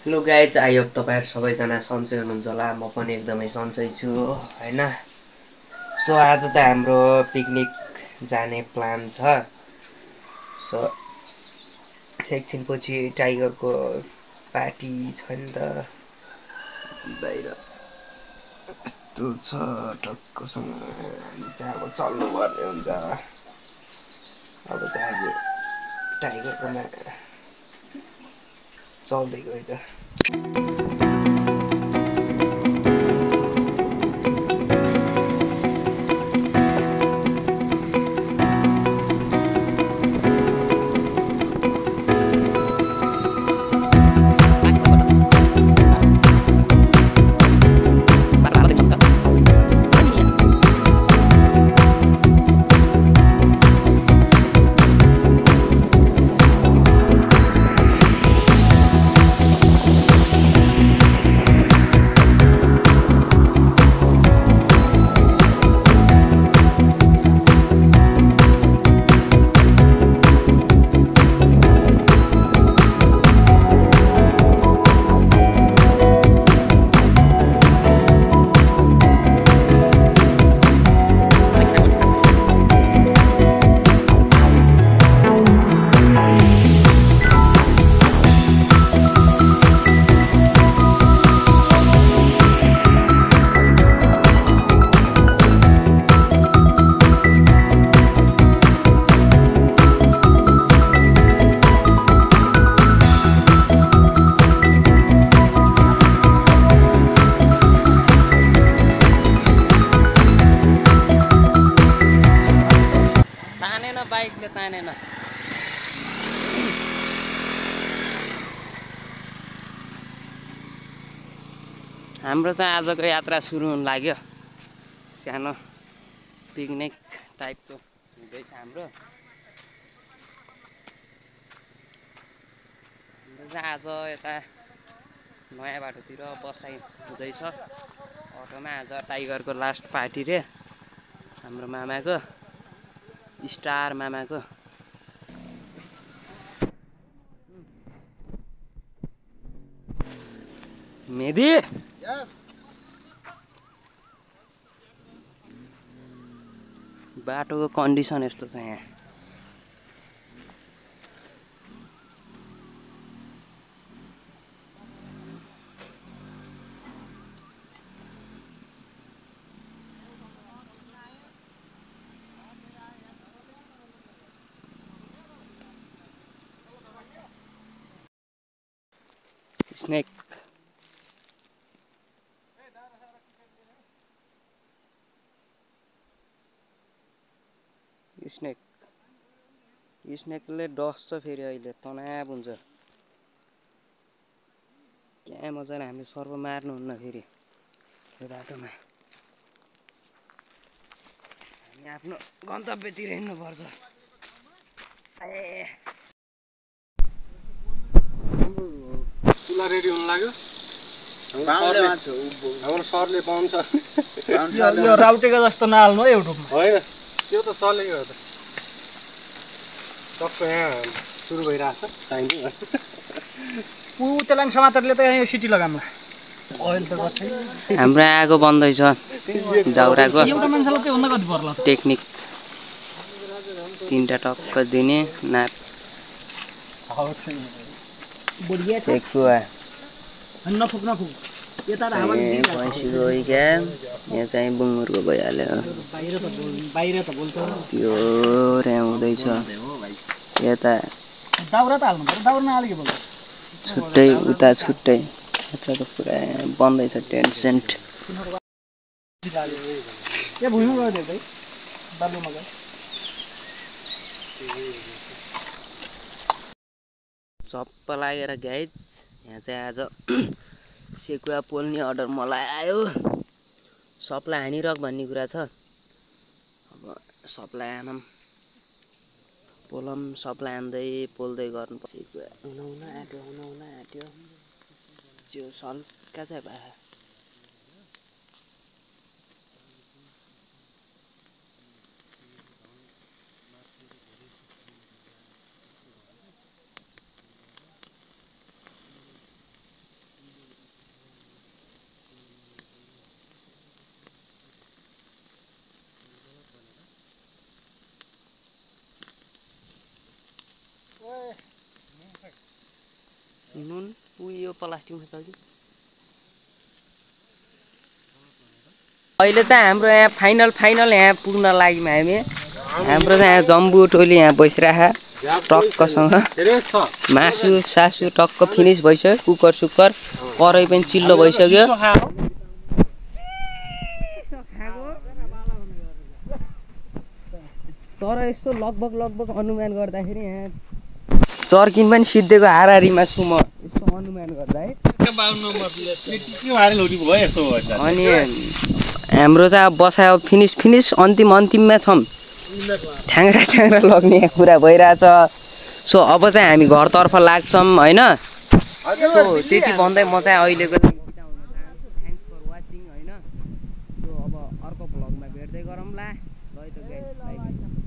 Hello guys, I hope तपाईँहरू सबैजना सन्चै हुनुहुन्छ होला। म पनि एकदमै सन्चै छु होइन। सो आज चाहिँ हाम्रो पिकनिक जाने प्लान छ। सो एकछिनपछि टाइगरको पार्टी छ नि त बाहिर, यस्तो छ टक्कसँग चाहिँ अब चल्नुपर्ने हुन्छ। अब चाहिँ आज टाइगरकोमा चल्दै गयो त। बाइकले तानेन। हाम्रो चाहिँ आजको यात्रा सुरु हुन लाग्यो। सानो पिकनिक टाइपको हुँदैछ हाम्रो। आज यता नयाँ बाटोतिर बसाइ हुँदैछ। अटोमा आज टाइगरको लास्ट पार्टी रे, हाम्रो मामाको, स्टार मामाको। मेदी बाटोको कन्डिसन यस्तो छ यहाँ। स्नेक स्नेक स्नेकले डस्छ फेरि अहिले तनाव हुन्छ। क्या मजाले हामी सर्व मार्नुहुन्न फेरि यो बाटोमा। हामी आफ्नो गन्तव्यतिर हिँड्नुपर्छ। चुला रेडी हुन लाग्यो। हाम्रो सरले पाउँछ यो राउटेको जस्तो नहाल्नु है युट्युबमा। होइन, त्यो त चलेको हो त। टक्क यहाँ सुरु भइरहेछ टाइम। त्यसलाई समातेरले त यहाँ सिटी लगाउँला। ओइल त गर्छ। हाम्रो आगो बन्दैछ जाउराको एउटा मान्छेलाई चाहिँ हुन कति पर्ला टेक्निक। तीनटा टक्क दिने नाप सेकुवा नफुक यता हावा भैँसी गयो क्या। यहाँ चाहिँ बुङ्गुरको भइहाल्यो। बाहिर त बोल्छ। त्यो यहाँ हुँदैछ यता दाउरा त हाल्नु पर्यो। दाउरा नहाले के बोल्छ। छुट्टै उता छुट्टै। यता त पुरा बन्दैछ टेन्ट सेन्ट। ए भुइँमा गयो देख्दै बालुमा गयो। चप्प लागेर गाइज यहाँ चाहिँ आज सेकुवा पोल्ने अर्डर मलाई आयो। सबलाई हानिरक भन्ने कुरा छ। अब सबलाई आनम पोलम सबलाई हान्दै पोल्दै गर्नुपर्छ। सेकुवा हुन आँट्यो त्यो सल्का चाहिँ भए। नुन उयो प्लास्टिकमा छ कि अहिले चाहिँ हाम्रो यहाँ फाइनल यहाँ पुग्न लाग्यौँ हामी हाम्रो चाहिँ यहाँ जम्बु टोली यहाँ बसिरहेको टक्कसँग मासु सासु टक्क फिनिस भइसक्यो कुकर सुकर कराई पनि चिल्लो भइसक्यो तर यस्तो लगभग अनुमान गर्दाखेरि यहाँ चर्किन पनि सिद्धेको हाराहारीमा छु म यस्तो अनुमान गर्दा है अनि हाम्रो चाहिँ अब बसाइ अब फिनिस अन्तिममा छौँ ठ्याङ्ग्रा लग्ने कुरा भइरहेछ सो अब चाहिँ हामी घरतर्फ लाग्छौँ होइन सो त्यति भन्दै म चाहिँ अहिलेको लागि बिदा हुन चाहन्छु थ्याङ्क्स फर वाचिङ होइन सो अब अर्को भ्लगमा भेट्दै गरौँला ल त गाइस